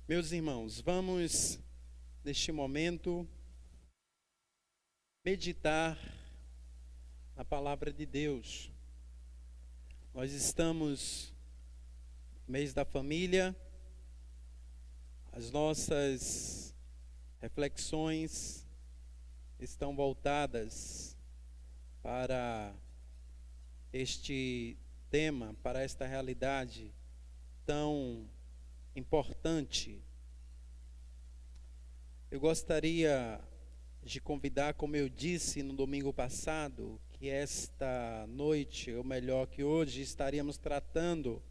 Meus irmãos, vamos neste momento meditar na palavra de Deus. Nós estamos no mês da família, as nossas reflexões estão voltadas para este tema, para esta realidade tão importante. Eu gostaria de convidar, como eu disse no domingo passado, que esta noite, ou melhor, que hoje estaríamos tratando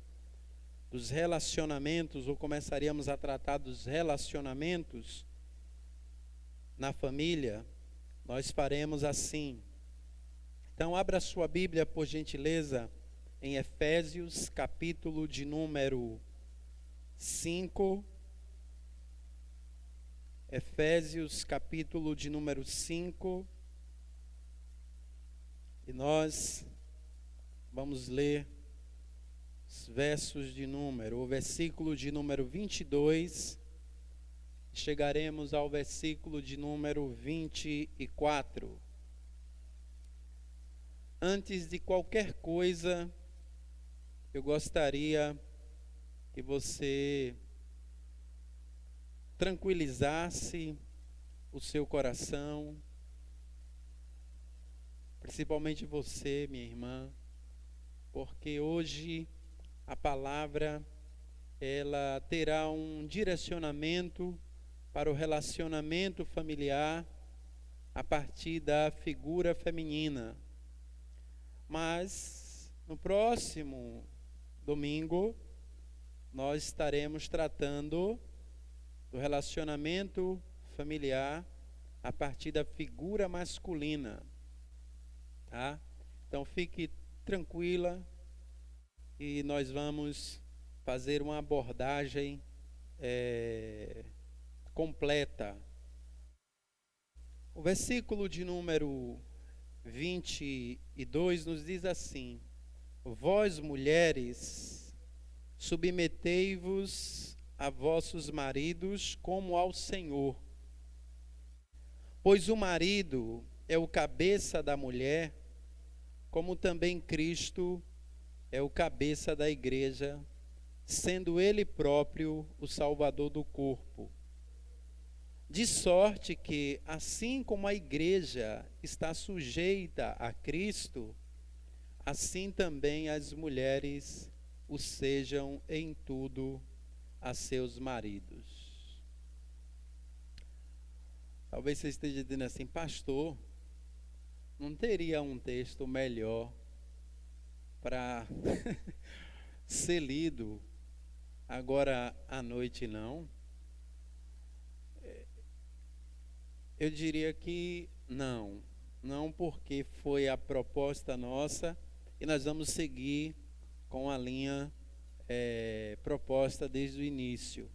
dos relacionamentos, ou começaríamos a tratar dos relacionamentos na família. Nós faremos assim. Então, abra sua Bíblia, por gentileza, em Efésios, capítulo de número 5. Efésios, capítulo de número 5. E nós vamos ler os versos de número, o versículo de número 22. Chegaremos ao versículo de número 24. Antes de qualquer coisa, eu gostaria que você tranquilizasse o seu coração, principalmente você, minha irmã, porque hoje a palavra ela terá um direcionamento para o relacionamento familiar a partir da figura feminina. Mas no próximo domingo nós estaremos tratando do relacionamento familiar a partir da figura masculina, tá? Então fique tranquila e nós vamos fazer uma abordagem completa. O versículo de número 22 nos diz assim: vós mulheres, submetei-vos a vossos maridos como ao Senhor. Pois o marido é o cabeça da mulher, como também Cristo é o cabeça da igreja, sendo ele próprio o Salvador do corpo. De sorte que, assim como a igreja está sujeita a Cristo, assim também as mulheres o sejam em tudo a seus maridos. Talvez você esteja dizendo assim: pastor, não teria um texto melhor para ser lido agora à noite, não? Eu diria que não, porque foi a proposta nossa e nós vamos seguir com a linha proposta desde o início.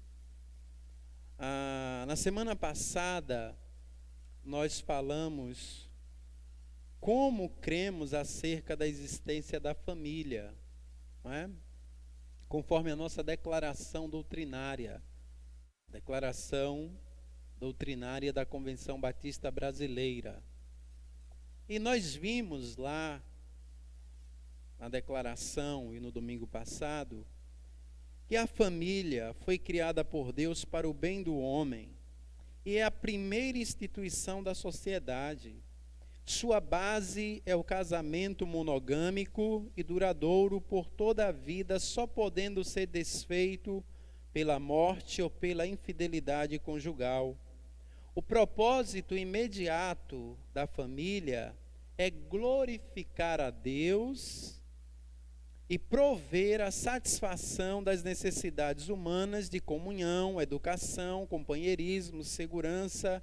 Na semana passada, nós falamos como cremos acerca da existência da família, não é? Conforme a nossa declaração doutrinária da Convenção Batista Brasileira. E nós vimos lá, na declaração e no domingo passado, que a família foi criada por Deus para o bem do homem e é a primeira instituição da sociedade. Sua base é o casamento monogâmico e duradouro por toda a vida, só podendo ser desfeito pela morte ou pela infidelidade conjugal. O propósito imediato da família é glorificar a Deus e prover a satisfação das necessidades humanas de comunhão, educação, companheirismo, segurança,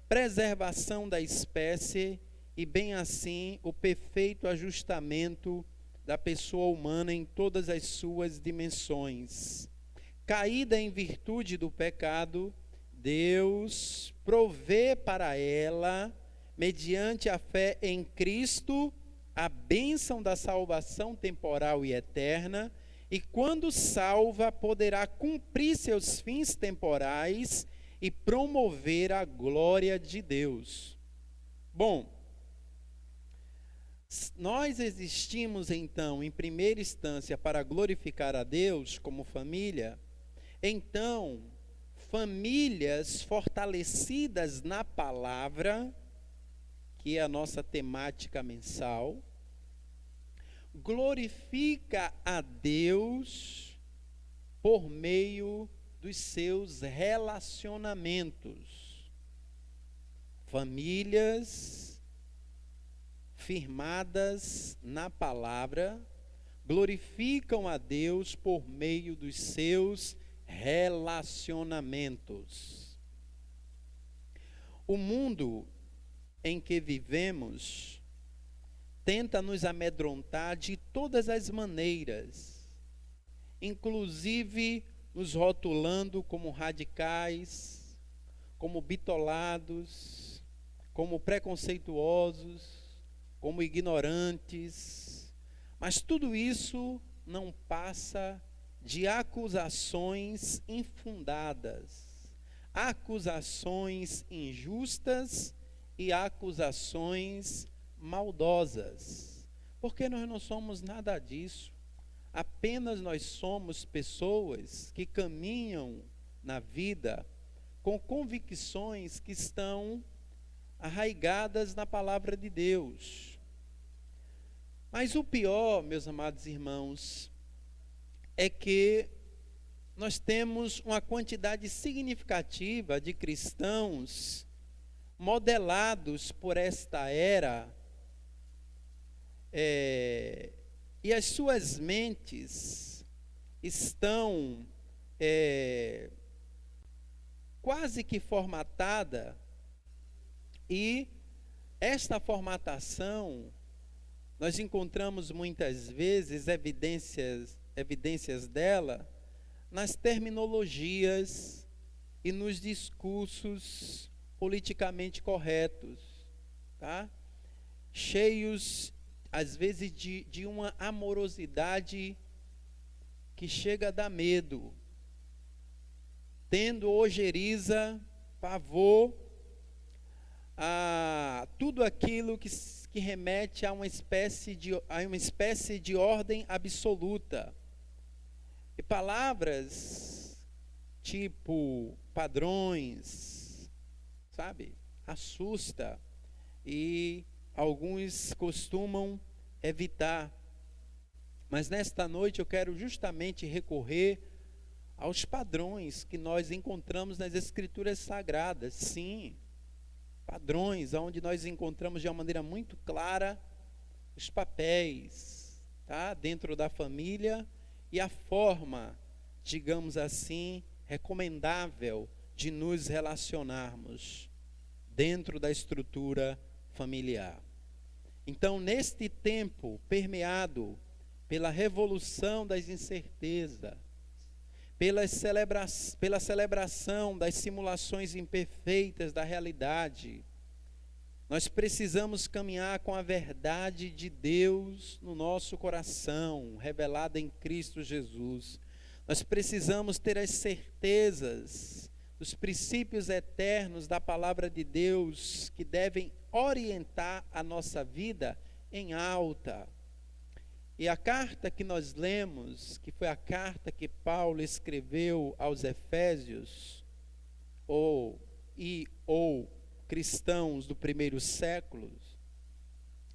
preservação da espécie e, bem assim, o perfeito ajustamento da pessoa humana em todas as suas dimensões. Caída em virtude do pecado, Deus provê para ela, mediante a fé em Cristo, a bênção da salvação temporal e eterna, e quando salva, poderá cumprir seus fins temporais e promover a glória de Deus. Bom, nós existimos então, em primeira instância, para glorificar a Deus como família. Então, famílias fortalecidas na palavra, que é a nossa temática mensal, glorifica a Deus por meio dos seus relacionamentos. Famílias firmadas na palavra glorificam a Deus por meio dos seus relacionamentos. O mundo em que vivemos tenta nos amedrontar de todas as maneiras, inclusive nos rotulando como radicais, como bitolados, como preconceituosos, como ignorantes, mas tudo isso não passa de acusações infundadas, acusações injustas e acusações maldosas, porque nós não somos nada disso, apenas nós somos pessoas que caminham na vida com convicções que estão arraigadas na palavra de Deus. Mas o pior, meus amados irmãos, é que nós temos uma quantidade significativa de cristãos modelados por esta era, e as suas mentes estão quase que formatadas, e esta formatação nós encontramos muitas vezes evidências dela nas terminologias e nos discursos politicamente corretos, tá? Cheios, às vezes, de uma amorosidade que chega a dar medo, tendo ojeriza, pavor, a tudo aquilo que remete a uma espécie de ordem absoluta. E palavras tipo padrões, sabe, assusta, e alguns costumam evitar. Mas nesta noite eu quero justamente recorrer aos padrões que nós encontramos nas Escrituras Sagradas. Sim, padrões onde nós encontramos de uma maneira muito clara os papéis, tá, dentro da família, e a forma, digamos assim, recomendável de nos relacionarmos dentro da estrutura familiar. Então, neste tempo permeado pela revolução das incertezas, pela celebração das simulações imperfeitas da realidade, nós precisamos caminhar com a verdade de Deus no nosso coração, revelada em Cristo Jesus. Nós precisamos ter as certezas dos princípios eternos da palavra de Deus, que devem orientar a nossa vida em alta. E a carta que nós lemos, que foi a carta que Paulo escreveu aos Efésios, ou cristãos do primeiro século,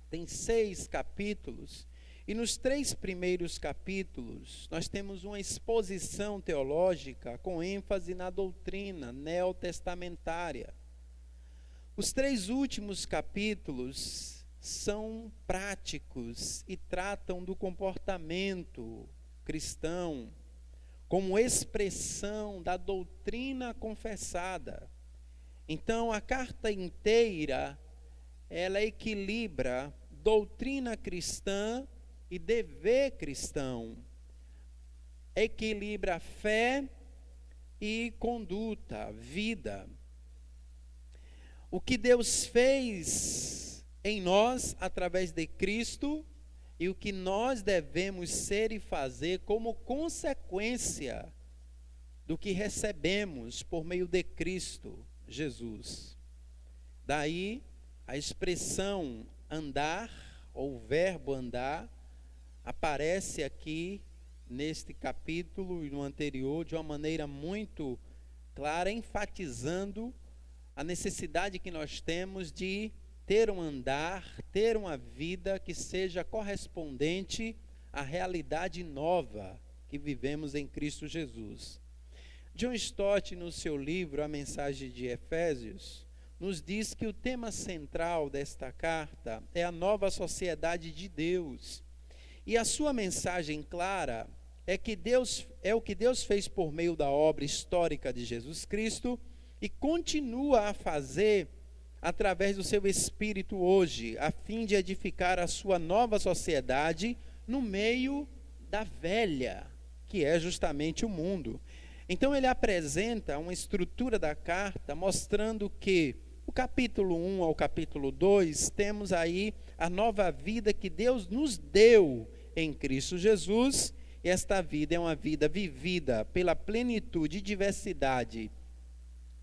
tem 6 capítulos, e nos 3 primeiros capítulos nós temos uma exposição teológica com ênfase na doutrina neotestamentária. Os 3 últimos capítulos são práticos e tratam do comportamento cristão como expressão da doutrina confessada. Então, a carta inteira, ela equilibra doutrina cristã e dever cristão. Equilibra fé e conduta, vida. O que Deus fez em nós, através de Cristo, e o que nós devemos ser e fazer como consequência do que recebemos por meio de Cristo Jesus. Daí a expressão andar, ou o verbo andar, aparece aqui neste capítulo e no anterior de uma maneira muito clara, enfatizando a necessidade que nós temos de ter um andar, ter uma vida que seja correspondente à realidade nova que vivemos em Cristo Jesus. John Stott, no seu livro A Mensagem de Efésios, nos diz que o tema central desta carta é a nova sociedade de Deus. E a sua mensagem clara é o que Deus fez por meio da obra histórica de Jesus Cristo e continua a fazer através do seu Espírito hoje, a fim de edificar a sua nova sociedade no meio da velha, que é justamente o mundo. Então ele apresenta uma estrutura da carta mostrando que o capítulo 1 ao capítulo 2 temos aí a nova vida que Deus nos deu em Cristo Jesus. E esta vida é uma vida vivida pela plenitude e diversidade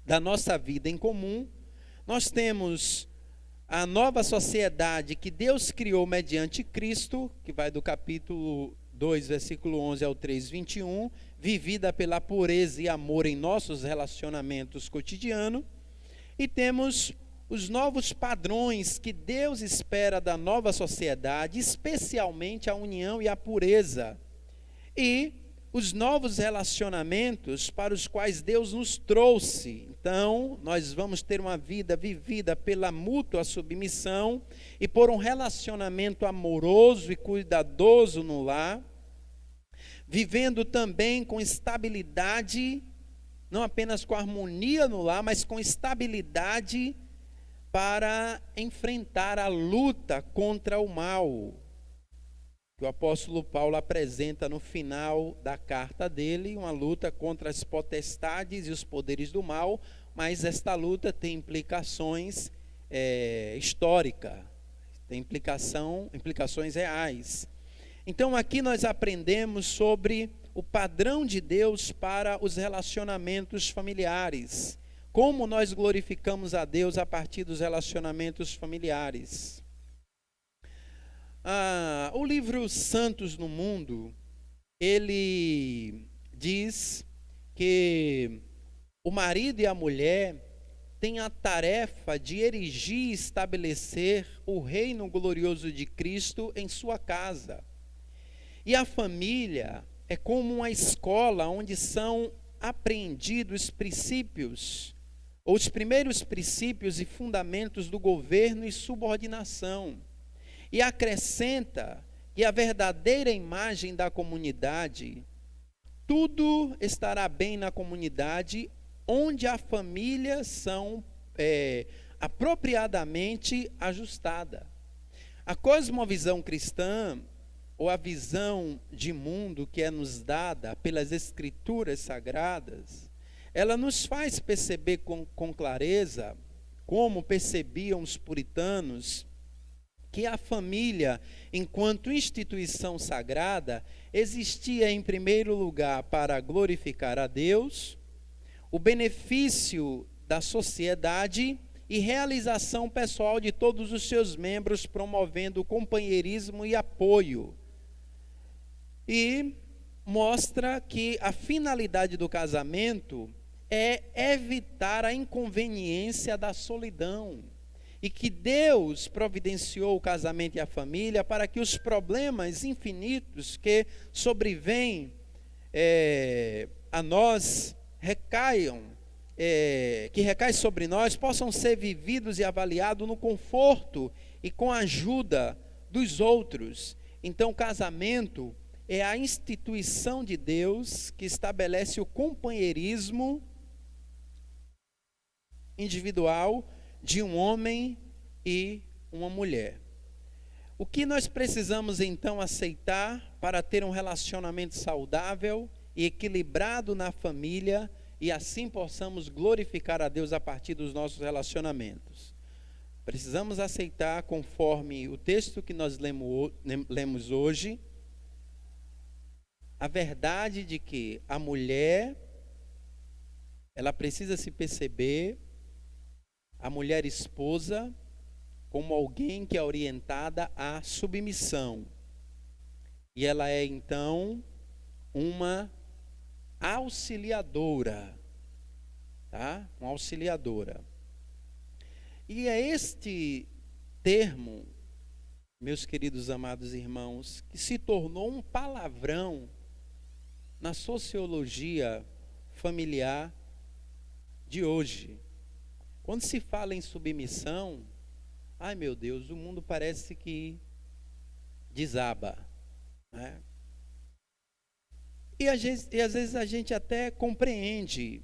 da nossa vida em comum. Nós temos a nova sociedade que Deus criou mediante Cristo, que vai do capítulo 2, versículo 11 ao 3, 21, vivida pela pureza e amor em nossos relacionamentos cotidianos. E temos os novos padrões que Deus espera da nova sociedade, especialmente a união e a pureza. E os novos relacionamentos para os quais Deus nos trouxe. Então, nós vamos ter uma vida vivida pela mútua submissão e por um relacionamento amoroso e cuidadoso no lar, vivendo também com estabilidade, não apenas com harmonia no lar, mas com estabilidade para enfrentar a luta contra o mal, que o apóstolo Paulo apresenta no final da carta dele, uma luta contra as potestades e os poderes do mal, mas esta luta tem implicações históricas, tem implicações reais. Então aqui nós aprendemos sobre o padrão de Deus para os relacionamentos familiares, como nós glorificamos a Deus a partir dos relacionamentos familiares. O livro Santos no Mundo, ele diz que o marido e a mulher têm a tarefa de erigir e estabelecer o reino glorioso de Cristo em sua casa. E a família é como uma escola onde são apreendidos princípios, ou os primeiros princípios e fundamentos do governo e subordinação. E acrescenta que a verdadeira imagem da comunidade, tudo estará bem na comunidade onde a família são apropriadamente ajustada. A cosmovisão cristã, ou a visão de mundo que é nos dada pelas escrituras sagradas, ela nos faz perceber com clareza, como percebiam os puritanos, que a família, enquanto instituição sagrada, existia em primeiro lugar para glorificar a Deus, o benefício da sociedade e realização pessoal de todos os seus membros, promovendo o companheirismo e apoio. E mostra que a finalidade do casamento é evitar a inconveniência da solidão. E que Deus providenciou o casamento e a família para que os problemas infinitos que sobrevêm a nós que recaem sobre nós, possam ser vividos e avaliados no conforto e com a ajuda dos outros. Então, o casamento é a instituição de Deus que estabelece o companheirismo individual de um homem e uma mulher. O que nós precisamos então aceitar para ter um relacionamento saudável e equilibrado na família e assim possamos glorificar a Deus a partir dos nossos relacionamentos? Precisamos aceitar, conforme o texto que nós lemos hoje, a verdade de que a mulher, ela precisa se perceber, a mulher esposa, como alguém que é orientada à submissão. E ela é, então, uma auxiliadora, tá? Uma auxiliadora. E é este termo, meus queridos amados irmãos, que se tornou um palavrão na sociologia familiar de hoje. Quando se fala em submissão, ai meu Deus, o mundo parece que desaba, né? E às vezes a gente até compreende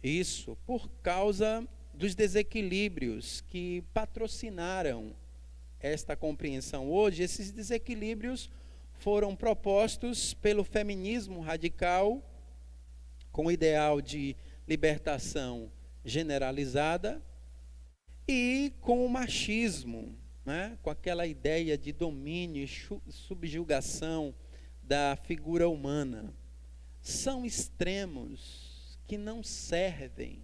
isso por causa dos desequilíbrios que patrocinaram esta compreensão. Hoje, esses desequilíbrios foram propostos pelo feminismo radical, com o ideal de libertação generalizada, e com o machismo, né? Com aquela ideia de domínio e subjugação da figura humana. São extremos que não servem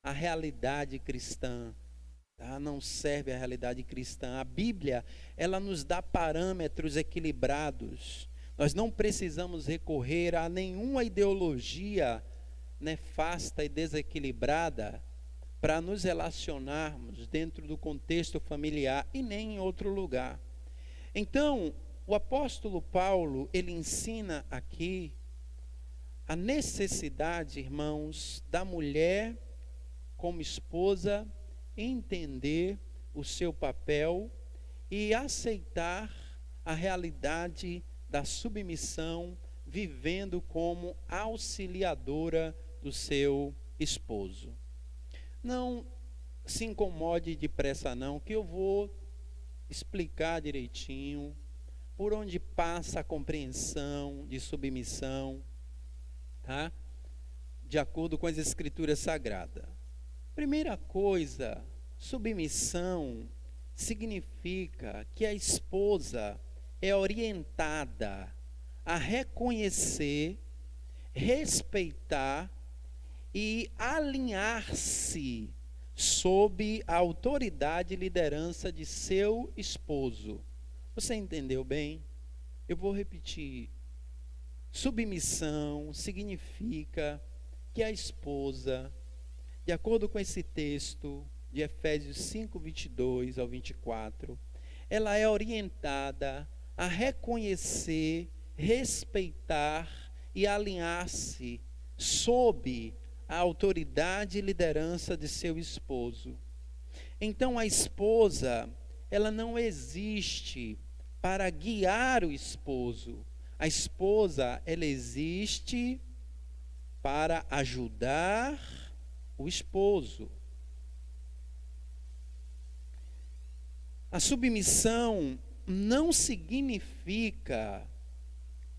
à realidade cristã, tá? Não serve à realidade cristã. A Bíblia, ela nos dá parâmetros equilibrados. Nós não precisamos recorrer a nenhuma ideologia nefasta e desequilibrada para nos relacionarmos dentro do contexto familiar e nem em outro lugar. Então, o apóstolo Paulo, ele ensina aqui a necessidade, irmãos, da mulher como esposa entender o seu papel e aceitar a realidade da submissão, vivendo como auxiliadora do seu esposo. Não se incomode depressa não, que eu vou explicar direitinho por onde passa a compreensão de submissão, tá? De acordo com as Escrituras Sagradas. Primeira coisa, submissão significa que a esposa é orientada a reconhecer, respeitar e alinhar-se sob a autoridade e liderança de seu esposo. Você entendeu bem? Eu vou repetir. Submissão significa que a esposa, de acordo com esse texto de Efésios 5, 22 ao 24, ela é orientada a reconhecer, respeitar e alinhar-se sob a autoridade e liderança de seu esposo. Então a esposa, ela não existe para guiar o esposo. A esposa, ela existe para ajudar o esposo. A submissão não significa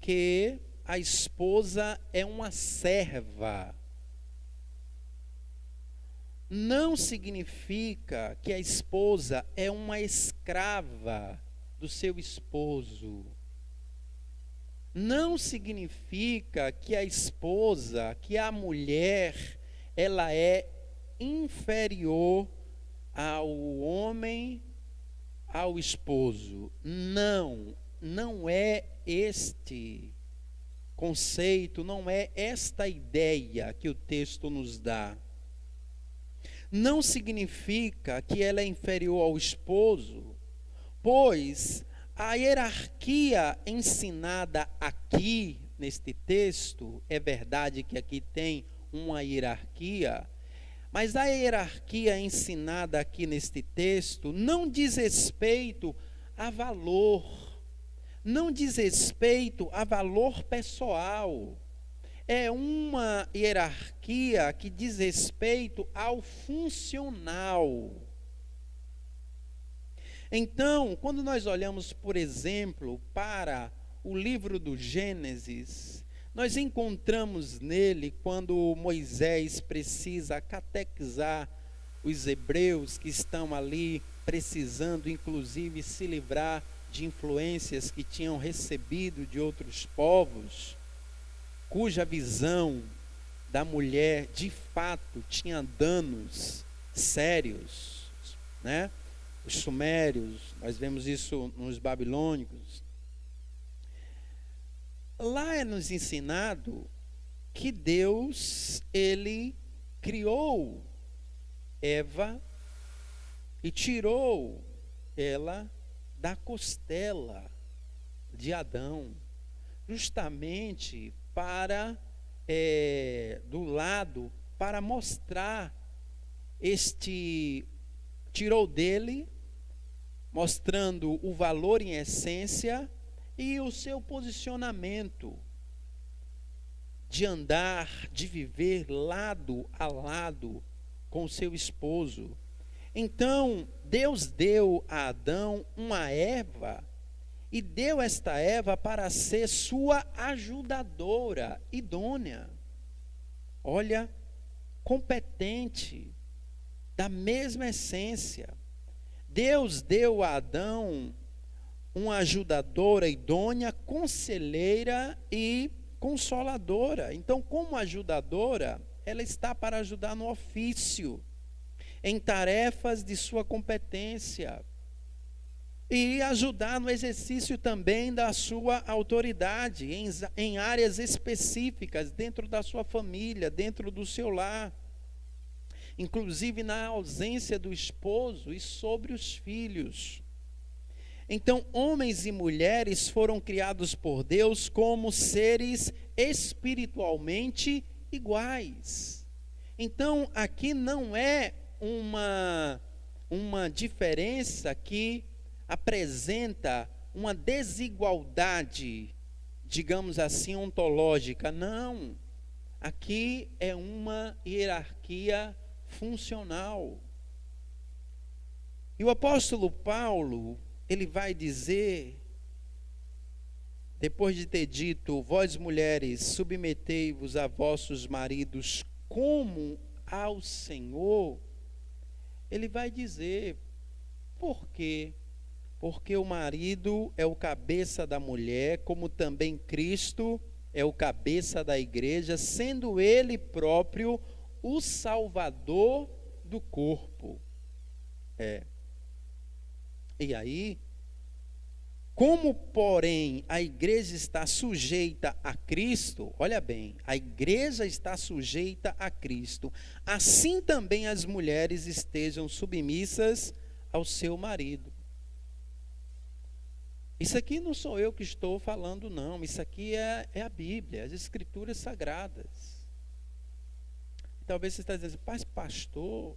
que a esposa é uma serva. Não significa que a esposa é uma escrava do seu esposo. Não significa que a esposa, que a mulher, ela é inferior ao homem, ao esposo. Não é este conceito, não é esta ideia que o texto nos dá. Não significa que ela é inferior ao esposo, pois a hierarquia ensinada aqui neste texto, é verdade que aqui tem uma hierarquia, mas a hierarquia ensinada aqui neste texto não diz respeito a valor, não diz respeito a valor pessoal. É uma hierarquia que diz respeito ao funcional. Então, quando nós olhamos, por exemplo, para o livro do Gênesis, nós encontramos nele, quando Moisés precisa catequizar os hebreus que estão ali precisando, inclusive, se livrar de influências que tinham recebido de outros povos, cuja visão da mulher, de fato, tinha danos sérios, né? Os sumérios, nós vemos isso nos babilônicos. Lá é nos ensinado que Deus, ele criou Eva e tirou ela da costela de Adão, justamente para, do lado, para mostrar tirou dele, mostrando o valor em essência e o seu posicionamento de andar, de viver lado a lado com o seu esposo. Então, Deus deu a Adão uma Eva, e deu esta Eva para ser sua ajudadora idônea. Olha, competente, da mesma essência. Deus deu a Adão uma ajudadora idônea, conselheira e consoladora. Então, como ajudadora, ela está para ajudar no ofício, em tarefas de sua competência, e ajudar no exercício também da sua autoridade, em áreas específicas, dentro da sua família, dentro do seu lar, inclusive na ausência do esposo e sobre os filhos. Então, homens e mulheres foram criados por Deus como seres espiritualmente iguais. Então, aqui não é uma diferença que apresenta uma desigualdade, digamos assim, ontológica. Não. Aqui é uma hierarquia funcional. E o apóstolo Paulo, ele vai dizer, depois de ter dito: vós mulheres, submetei-vos a vossos maridos como ao Senhor, ele vai dizer, por quê? Porque o marido é o cabeça da mulher, como também Cristo é o cabeça da igreja, sendo ele próprio o salvador do corpo. E aí, como, porém, a igreja está sujeita a Cristo, olha bem, a igreja está sujeita a Cristo, assim também as mulheres estejam submissas ao seu marido. Isso aqui não sou eu que estou falando, não. Isso aqui é a Bíblia, as Escrituras Sagradas. Talvez você está dizendo, mas pastor,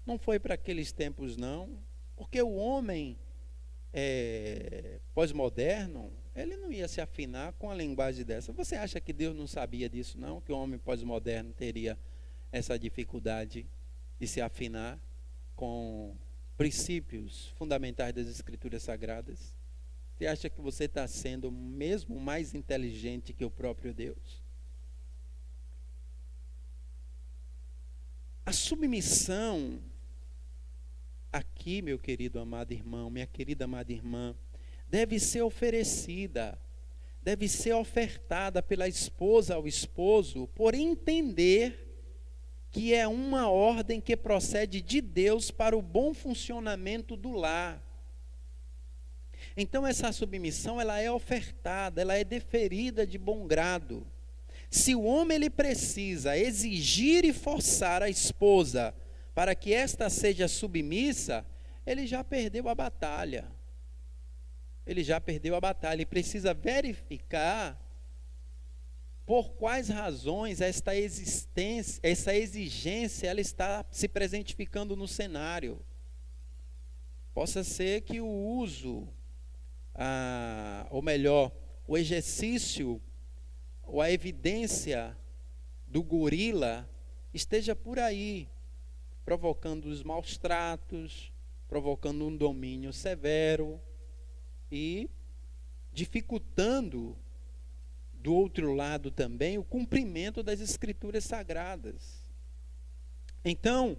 não foi para aqueles tempos, não. Porque o homem pós-moderno, ele não ia se afinar com a linguagem dessa. Você acha que Deus não sabia disso, não? Que o homem pós-moderno teria essa dificuldade de se afinar com princípios fundamentais das Escrituras Sagradas? Você acha que você está sendo mesmo mais inteligente que o próprio Deus? A submissão aqui, meu querido amado irmão, minha querida amada irmã, deve ser oferecida, deve ser ofertada pela esposa ao esposo, por entender que é uma ordem que procede de Deus para o bom funcionamento do lar. Então essa submissão, ela é ofertada, ela é deferida de bom grado. Se o homem ele precisa exigir e forçar a esposa para que esta seja submissa, ele já perdeu a batalha. Ele já perdeu a batalha. Ele precisa verificar por quais razões essa exigência, ela está se presentificando no cenário. Possa ser que o uso, ou melhor, o exercício, ou a evidência do gorila esteja por aí, provocando os maus tratos, provocando um domínio severo e dificultando, do outro lado também, o cumprimento das Escrituras Sagradas. Então,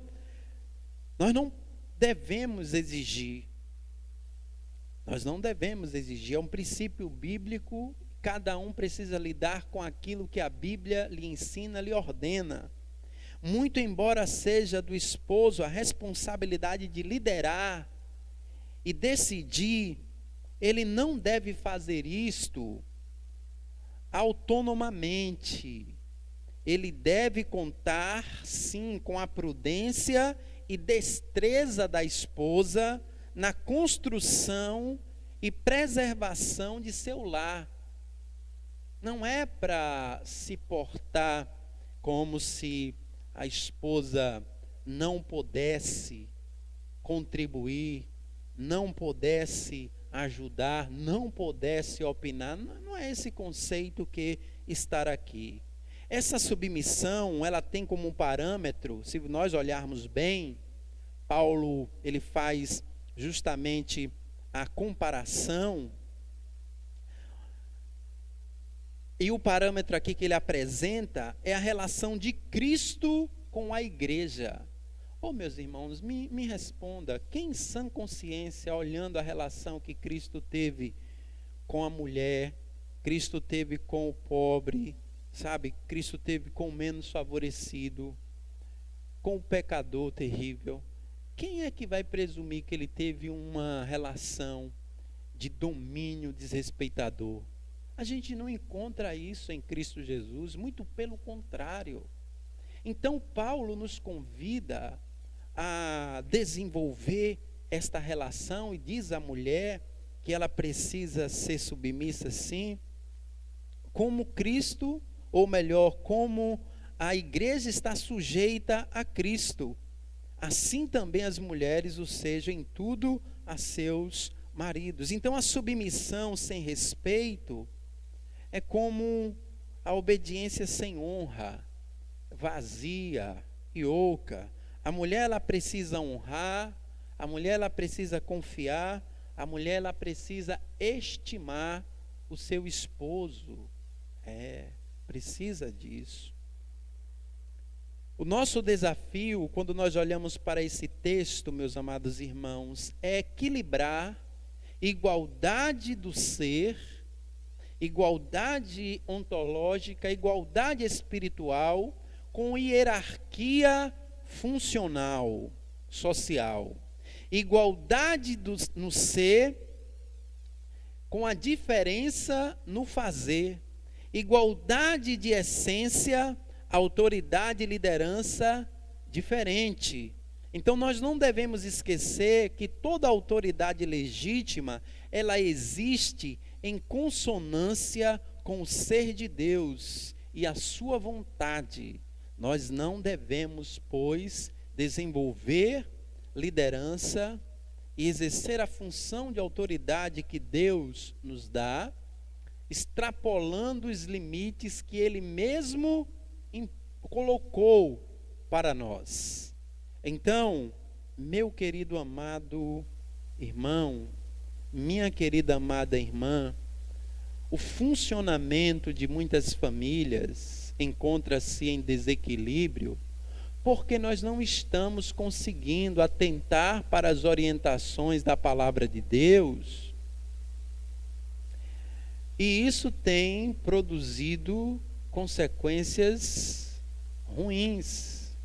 Nós não devemos exigir. Nós não devemos exigir. É um princípio bíblico. Cada um precisa lidar com aquilo que a Bíblia lhe ensina, lhe ordena. Muito embora seja do esposo a responsabilidade de liderar e decidir, ele não deve fazer isto autonomamente. Ele deve contar, sim, com a prudência e destreza da esposa na construção e preservação de seu lar. Não é para se portar como se a esposa não pudesse contribuir, não pudesse ajudar, não pudesse opinar. Não é esse conceito que está aqui. Essa submissão, ela tem como parâmetro, se nós olharmos bem, Paulo, ele faz justamente a comparação. E o parâmetro aqui que ele apresenta é a relação de Cristo com a igreja. Meus irmãos, me responda, quem em sã consciência, olhando a relação que Cristo teve com a mulher, Cristo teve com o pobre, sabe, Cristo teve com o menos favorecido, com o pecador terrível, quem é que vai presumir que ele teve uma relação de domínio desrespeitador? A gente não encontra isso em Cristo Jesus, muito pelo contrário. Então Paulo nos convida a desenvolver esta relação e diz à mulher que ela precisa ser submissa, sim, como Cristo, ou melhor, como a igreja está sujeita a Cristo, assim também as mulheres o sejam em tudo a seus maridos. Então a submissão sem respeito é como a obediência sem honra, vazia e oca. A mulher, ela precisa honrar, a mulher, ela precisa confiar, a mulher, ela precisa estimar o seu esposo. Precisa disso. O nosso desafio, quando nós olhamos para esse texto, meus amados irmãos, é equilibrar igualdade do ser, igualdade ontológica, igualdade espiritual, com hierarquia funcional, social. Igualdade no ser, com a diferença no fazer. Igualdade de essência, autoridade e liderança diferente. Então nós não devemos esquecer que toda autoridade legítima, ela existe em consonância com o ser de Deus e a sua vontade. Nós não devemos, pois, desenvolver liderança e exercer a função de autoridade que Deus nos dá, extrapolando os limites que Ele mesmo colocou para nós. Então, meu querido amado irmão, minha querida amada irmã, o funcionamento de muitas famílias encontra-se em desequilíbrio porque nós não estamos conseguindo atentar para as orientações da palavra de Deus. E isso tem produzido consequências ruins.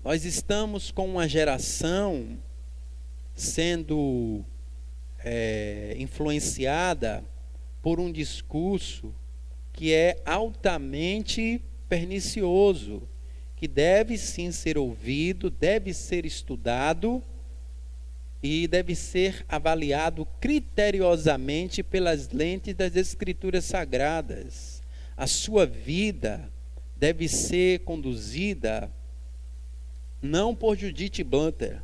Nós estamos com uma geração sendo influenciada por um discurso que é altamente pernicioso, que deve sim ser ouvido, deve ser estudado e deve ser avaliado criteriosamente pelas lentes das Escrituras Sagradas. A sua vida deve ser conduzida não por Judith Butler.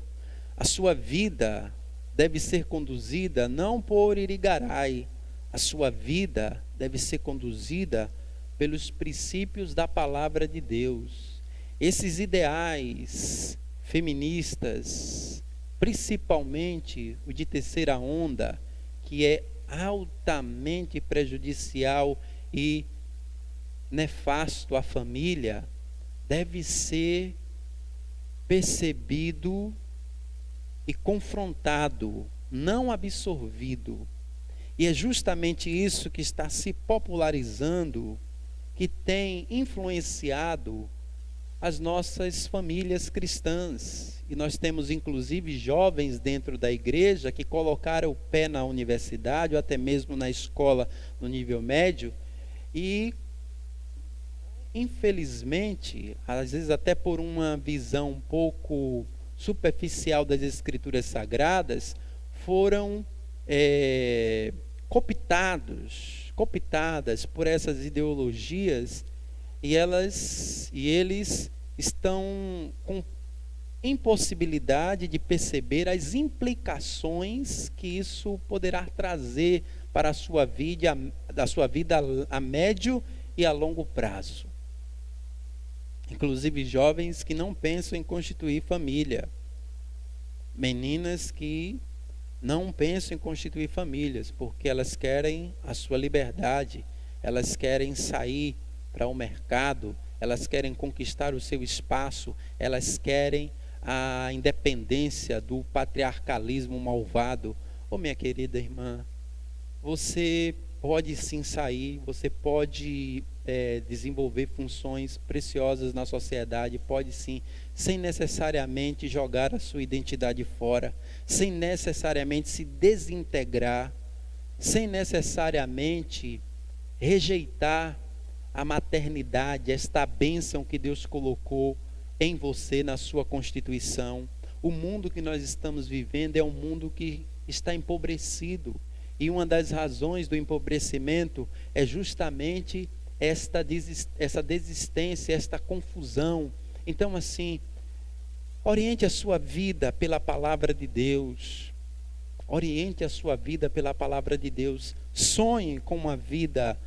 A sua vida deve ser conduzida não por Irigaray. A sua vida deve ser conduzida pelos princípios da palavra de Deus. Esses ideais feministas, principalmente o de terceira onda, que é altamente prejudicial e nefasto à família, deve ser percebido e confrontado, não absorvido. E é justamente isso que está se popularizando, que tem influenciado as nossas famílias cristãs. E nós temos inclusive jovens dentro da igreja que colocaram o pé na universidade ou até mesmo na escola no nível médio e, infelizmente, às vezes até por uma visão um pouco superficial das escrituras sagradas, foram cooptadas por essas ideologias e eles estão com impossibilidade de perceber as implicações que isso poderá trazer para a sua vida a médio e a longo prazo. Inclusive jovens que não pensam em constituir família, meninas que não pensam em constituir famílias, porque elas querem a sua liberdade, elas querem sair para o mercado, elas querem conquistar o seu espaço, elas querem a independência do patriarcalismo malvado. Minha querida irmã, você pode sim sair, você pode desenvolver funções preciosas na sociedade, pode sim, sem necessariamente jogar a sua identidade fora, sem necessariamente se desintegrar, sem necessariamente rejeitar a maternidade, esta bênção que Deus colocou em você, na sua constituição. O mundo que nós estamos vivendo é um mundo que está empobrecido, e uma das razões do empobrecimento é justamente essa desistência, esta confusão. Então, assim, oriente a sua vida pela palavra de Deus. Oriente a sua vida pela palavra de Deus. Sonhe com uma vida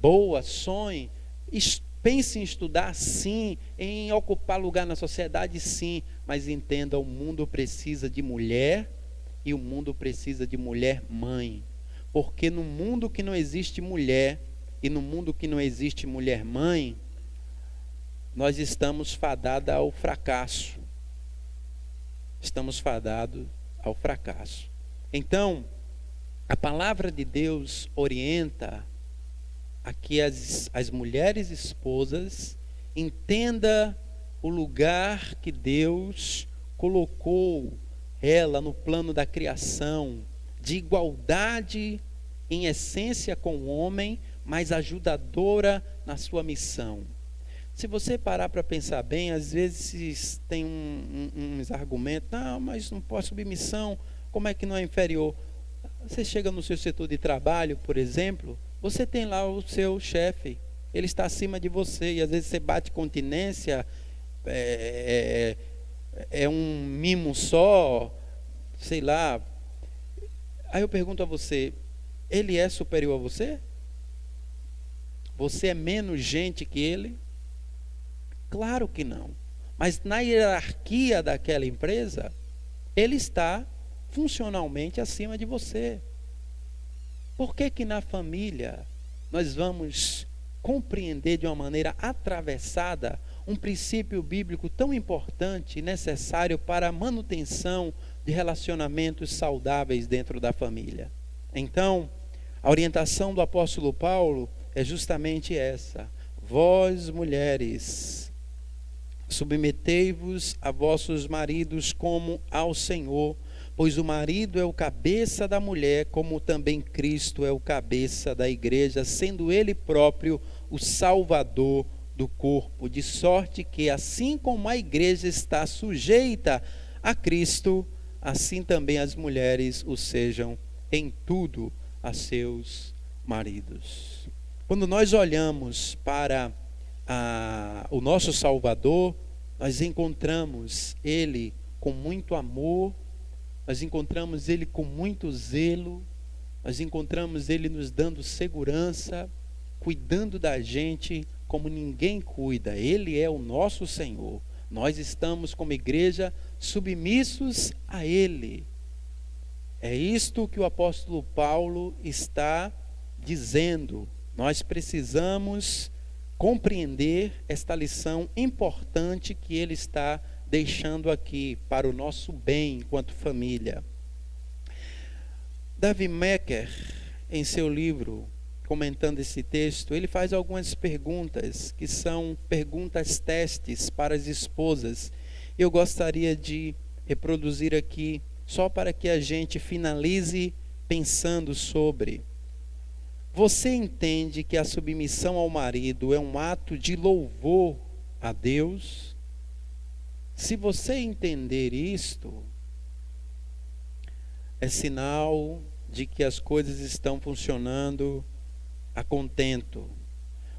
boa, sonhe. Pense em estudar, sim. Em ocupar lugar na sociedade, sim. Mas entenda, o mundo precisa de mulher e o mundo precisa de mulher mãe. Porque no mundo que não existe mulher e no mundo que não existe mulher mãe, nós estamos fadados ao fracasso. Estamos fadados ao fracasso. Então, a palavra de Deus orienta a que as mulheres esposas entendam o lugar que Deus colocou ela no plano da criação, de igualdade em essência com o homem, mas ajudadora na sua missão. Se você parar para pensar bem, às vezes tem uns argumentos, não, mas não pode submissão, como é que não é inferior? Você chega no seu setor de trabalho, por exemplo, você tem lá o seu chefe, ele está acima de você, e às vezes você bate continência, é um mimo só, sei lá. Aí eu pergunto a você, ele é superior a você? Você é menos gente que ele? Claro que não. Mas na hierarquia daquela empresa, ele está funcionalmente acima de você. Por que que na família nós vamos compreender de uma maneira atravessada um princípio bíblico tão importante e necessário para a manutenção de relacionamentos saudáveis dentro da família? Então, a orientação do apóstolo Paulo é justamente essa: vós, mulheres, submetei-vos a vossos maridos como ao Senhor, pois o marido é o cabeça da mulher, como também Cristo é o cabeça da igreja, sendo ele próprio o Salvador do corpo, de sorte que, assim como a igreja está sujeita a Cristo, assim também as mulheres o sejam em tudo a seus maridos. Quando nós olhamos para o nosso Salvador, nós encontramos Ele com muito amor, nós encontramos Ele com muito zelo, nós encontramos Ele nos dando segurança, cuidando da gente como ninguém cuida. Ele é o nosso Senhor. Nós estamos como igreja submissos a Ele. É isto que o apóstolo Paulo está dizendo. Nós precisamos compreender esta lição importante que ele está deixando aqui para o nosso bem enquanto família. Davi Mecker, em seu livro, comentando esse texto, ele faz algumas perguntas que são perguntas testes para as esposas. Eu gostaria de reproduzir aqui, só para que a gente finalize pensando sobre. Você entende que a submissão ao marido é um ato de louvor a Deus? Se você entender isto, é sinal de que as coisas estão funcionando a contento.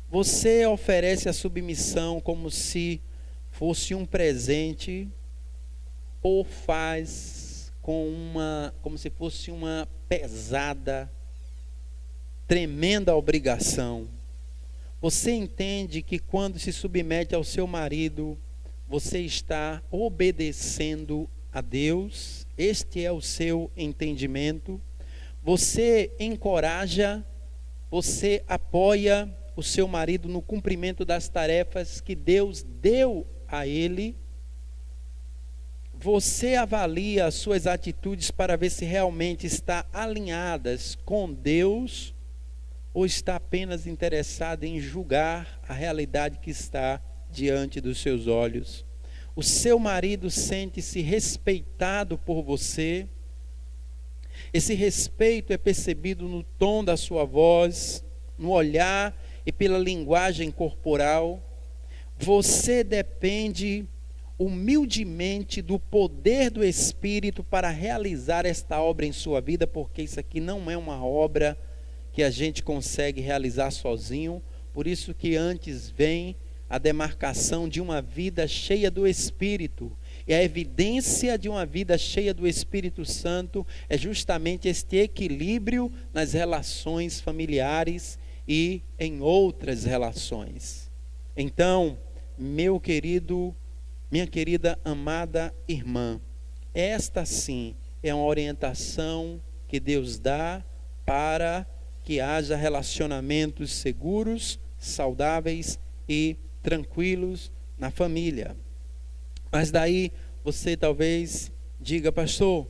Você oferece a submissão como se fosse um presente, ou faz como se fosse uma pesada, tremenda obrigação. Você entende que quando se submete ao seu marido, você está obedecendo a Deus? Este é o seu entendimento? Você encoraja, você apoia o seu marido no cumprimento das tarefas que Deus deu a ele? Você avalia as suas atitudes para ver se realmente está alinhadas com Deus ou está apenas interessado em julgar a realidade que está diante dos seus olhos? O seu marido sente-se respeitado por você? Esse respeito é percebido no tom da sua voz, no olhar e pela linguagem corporal. Você depende humildemente do poder do Espírito para realizar esta obra em sua vida, porque isso aqui não é uma obra que a gente consegue realizar sozinho. Por isso que antes vem a demarcação de uma vida cheia do Espírito. E a evidência de uma vida cheia do Espírito Santo é justamente este equilíbrio nas relações familiares e em outras relações. Então, meu querido, minha querida amada irmã, esta sim é uma orientação que Deus dá para que haja relacionamentos seguros, saudáveis e tranquilos na família. Mas daí você talvez diga: pastor,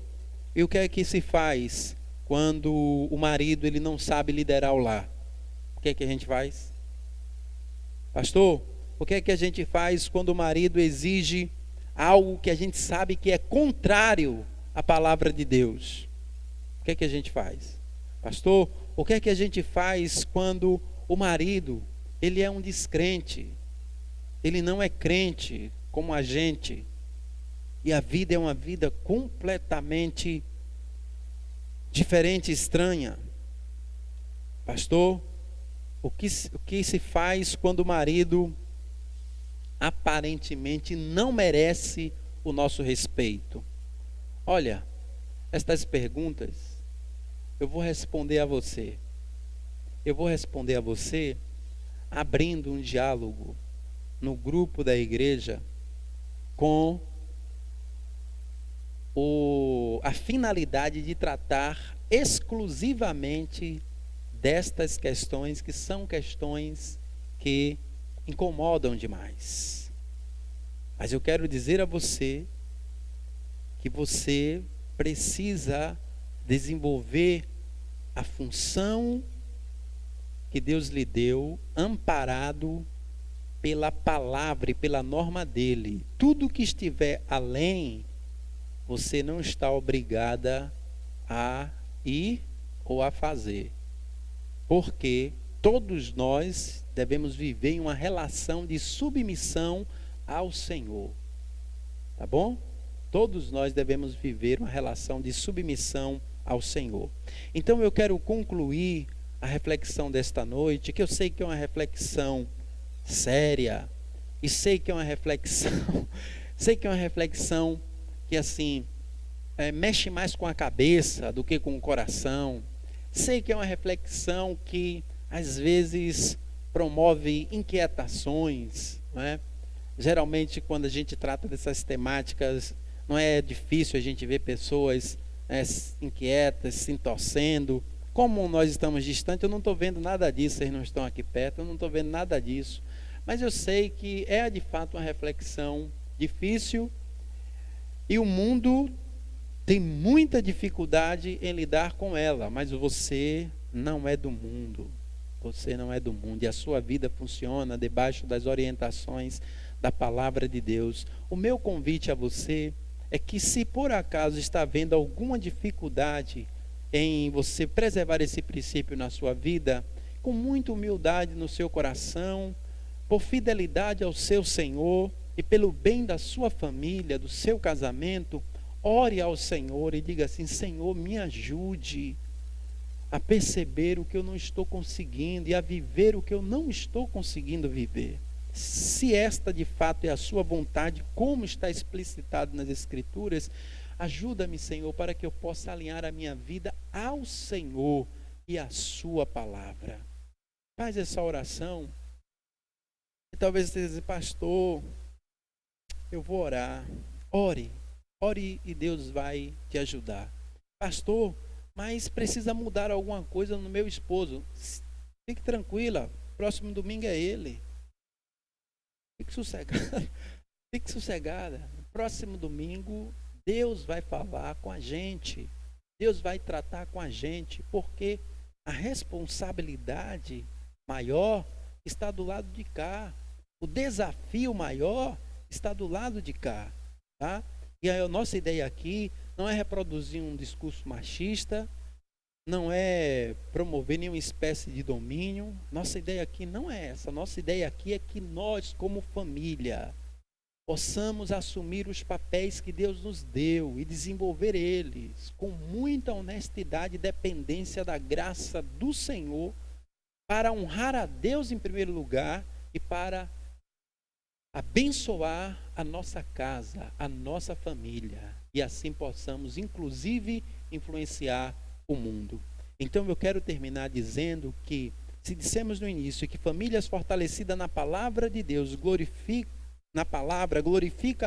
e o que é que se faz quando o marido ele não sabe liderar o lar? O que é que a gente faz? Pastor, o que é que a gente faz quando o marido exige algo que a gente sabe que é contrário à palavra de Deus? O que é que a gente faz? Pastor, o que é que a gente faz quando o marido ele é um descrente? Ele não é crente como a gente, e a vida é uma vida completamente diferente, estranha. Pastor, o que se faz quando o marido aparentemente não merece o nosso respeito? Olha, estas perguntas eu vou responder a você. Eu vou responder a você abrindo um diálogo no grupo da igreja com a finalidade de tratar exclusivamente destas questões, que são questões que incomodam demais. Mas eu quero dizer a você que você precisa desenvolver a função que Deus lhe deu, amparado pela palavra e pela norma dele. Tudo que estiver além, você não está obrigada a ir ou a fazer. Porque todos nós devemos viver em uma relação de submissão ao Senhor. Tá bom? Todos nós devemos viver uma relação de submissão ao Senhor. Então eu quero concluir a reflexão desta noite, que eu sei que é uma reflexão séria, e sei que é uma reflexão que assim mexe mais com a cabeça do que com o coração. Sei que é uma reflexão que às vezes promove inquietações, não é? Geralmente quando a gente trata dessas temáticas, não é difícil a gente ver pessoas inquietas, se entorcendo. Como nós estamos distantes, eu não estou vendo nada disso, vocês não estão aqui perto, eu não estou vendo nada disso. Mas eu sei que é de fato uma reflexão difícil E o mundo tem muita dificuldade em lidar com ela, mas você não é do mundo. Você não é do mundo e a sua vida funciona debaixo das orientações da palavra de Deus. O meu convite a você é que, se por acaso está havendo alguma dificuldade em você preservar esse princípio na sua vida, com muita humildade no seu coração, por fidelidade ao seu Senhor e pelo bem da sua família, do seu casamento, ore ao Senhor e diga assim: Senhor, me ajude a perceber o que eu não estou conseguindo e a viver o que eu não estou conseguindo viver. Se esta de fato é a sua vontade, como está explicitado nas Escrituras, ajuda-me, Senhor, para que eu possa alinhar a minha vida ao Senhor e à sua palavra. Faz essa oração. E talvez você diga: pastor, eu vou orar. Ore e Deus vai te ajudar. Pastor, mas precisa mudar alguma coisa no meu esposo. Fique tranquila, próximo domingo é ele. Fique sossegada. Fique sossegada. Próximo domingo, Deus vai falar com a gente. Deus vai tratar com a gente, porque a responsabilidade maior está do lado de cá. O desafio maior está do lado de cá, tá? E a nossa ideia aqui não é reproduzir um discurso machista, não é promover nenhuma espécie de domínio. Nossa ideia aqui não é essa. Nossa ideia aqui é que nós, como família, possamos assumir os papéis que Deus nos deu e desenvolver eles com muita honestidade e dependência da graça do Senhor, para honrar a Deus em primeiro lugar e para abençoar a nossa casa, a nossa família, e assim possamos inclusive influenciar o mundo. Então eu quero terminar dizendo que, se dissemos no início que famílias fortalecidas na palavra de Deus glorifica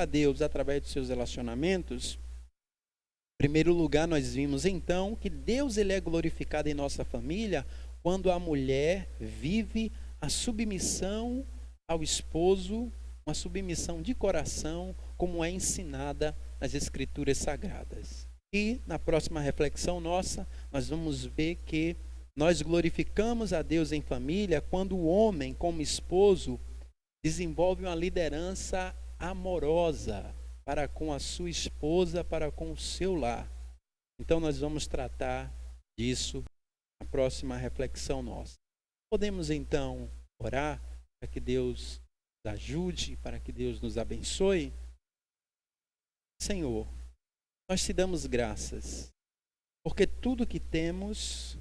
a Deus através dos seus relacionamentos, em primeiro lugar nós vimos então que Deus ele é glorificado em nossa família quando a mulher vive a submissão ao esposo, uma submissão de coração, como é ensinada nas Escrituras Sagradas. E na próxima reflexão nossa, nós vamos ver que nós glorificamos a Deus em família quando o homem, como esposo, desenvolve uma liderança amorosa para com a sua esposa, para com o seu lar. Então nós vamos tratar disso na próxima reflexão nossa. Podemos então orar para que Deus nos ajude, para que Deus nos abençoe? Senhor, nós te damos graças, porque tudo que temos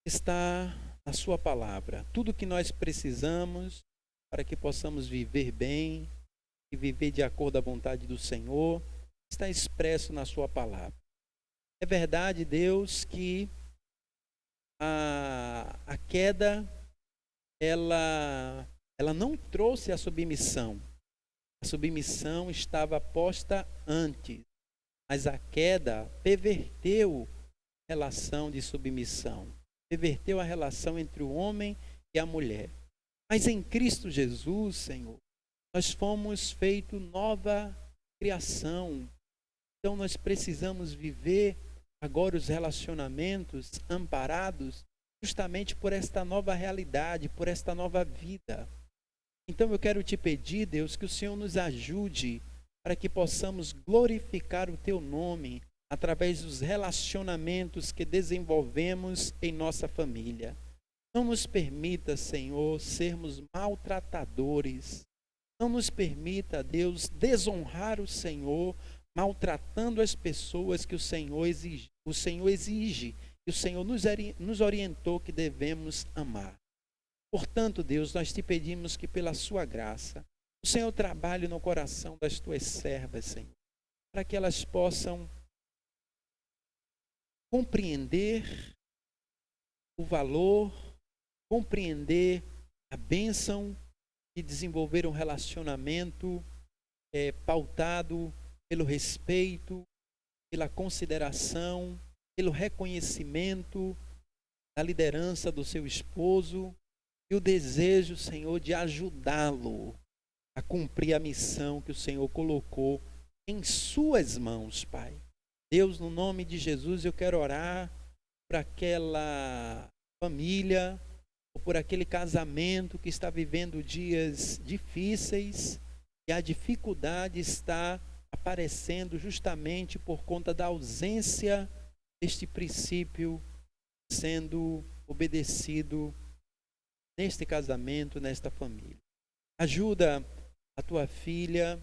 está na sua palavra. Tudo que nós precisamos para que possamos viver bem e viver de acordo à vontade do Senhor está expresso na sua palavra. É verdade, Deus, que a queda ela não trouxe a submissão. A submissão estava posta antes, mas a queda perverteu a relação de submissão, perverteu a relação entre o homem e a mulher. Mas em Cristo Jesus, Senhor, nós fomos feitos nova criação. Então nós precisamos viver agora os relacionamentos amparados justamente por esta nova realidade, por esta nova vida. Então eu quero te pedir, Deus, que o Senhor nos ajude para que possamos glorificar o teu nome através dos relacionamentos que desenvolvemos em nossa família. Não nos permita, Senhor, sermos maltratadores. Não nos permita, Deus, desonrar o Senhor, maltratando as pessoas que o Senhor exige. O Senhor exige e o Senhor nos orientou que devemos amar. Portanto, Deus, nós te pedimos que pela sua graça, o Senhor trabalhe no coração das tuas servas, Senhor, para que elas possam compreender o valor, compreender a bênção de desenvolver um relacionamento pautado pelo respeito, pela consideração, pelo reconhecimento da liderança do seu esposo, e o desejo, Senhor, de ajudá-lo a cumprir a missão que o Senhor colocou em suas mãos, Pai. Deus, no nome de Jesus, eu quero orar por aquela família, ou por aquele casamento que está vivendo dias difíceis, e a dificuldade está aparecendo justamente por conta da ausência deste princípio sendo obedecido neste casamento, nesta família. Ajuda a tua filha,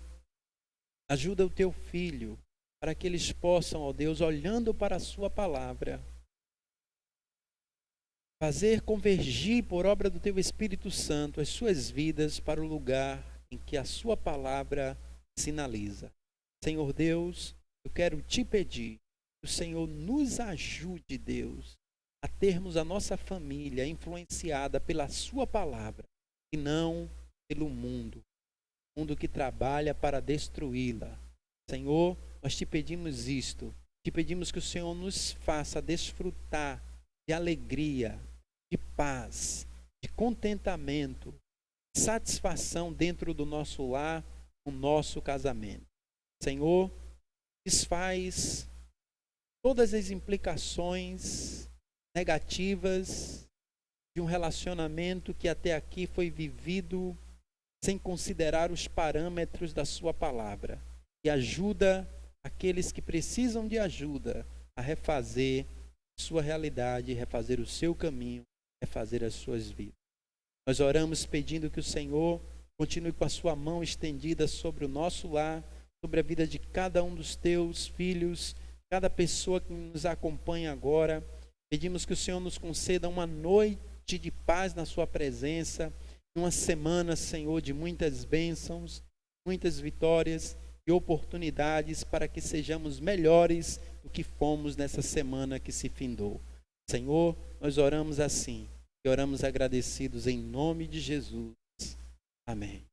ajuda o teu filho, para que eles possam, ó Deus, olhando para a sua palavra, fazer convergir por obra do teu Espírito Santo as suas vidas para o lugar em que a sua palavra sinaliza. Senhor Deus, eu quero te pedir que o Senhor nos ajude, Deus, a termos a nossa família influenciada pela sua palavra e não pelo mundo que trabalha para destruí-la. Senhor, nós te pedimos isto, te pedimos que o Senhor nos faça desfrutar de alegria, de paz, de contentamento, satisfação dentro do nosso lar, no nosso casamento. Senhor, desfaz todas as implicações negativas de um relacionamento que até aqui foi vivido sem considerar os parâmetros da sua palavra. E ajuda aqueles que precisam de ajuda a refazer sua realidade, refazer o seu caminho, refazer as suas vidas. Nós oramos pedindo que o Senhor continue com a sua mão estendida sobre o nosso lar, sobre a vida de cada um dos teus filhos, cada pessoa que nos acompanha agora. Pedimos que o Senhor nos conceda uma noite de paz na sua presença, uma semana, Senhor, de muitas bênçãos, muitas vitórias e oportunidades para que sejamos melhores do que fomos nessa semana que se findou. Senhor, nós oramos assim e oramos agradecidos em nome de Jesus. Amém.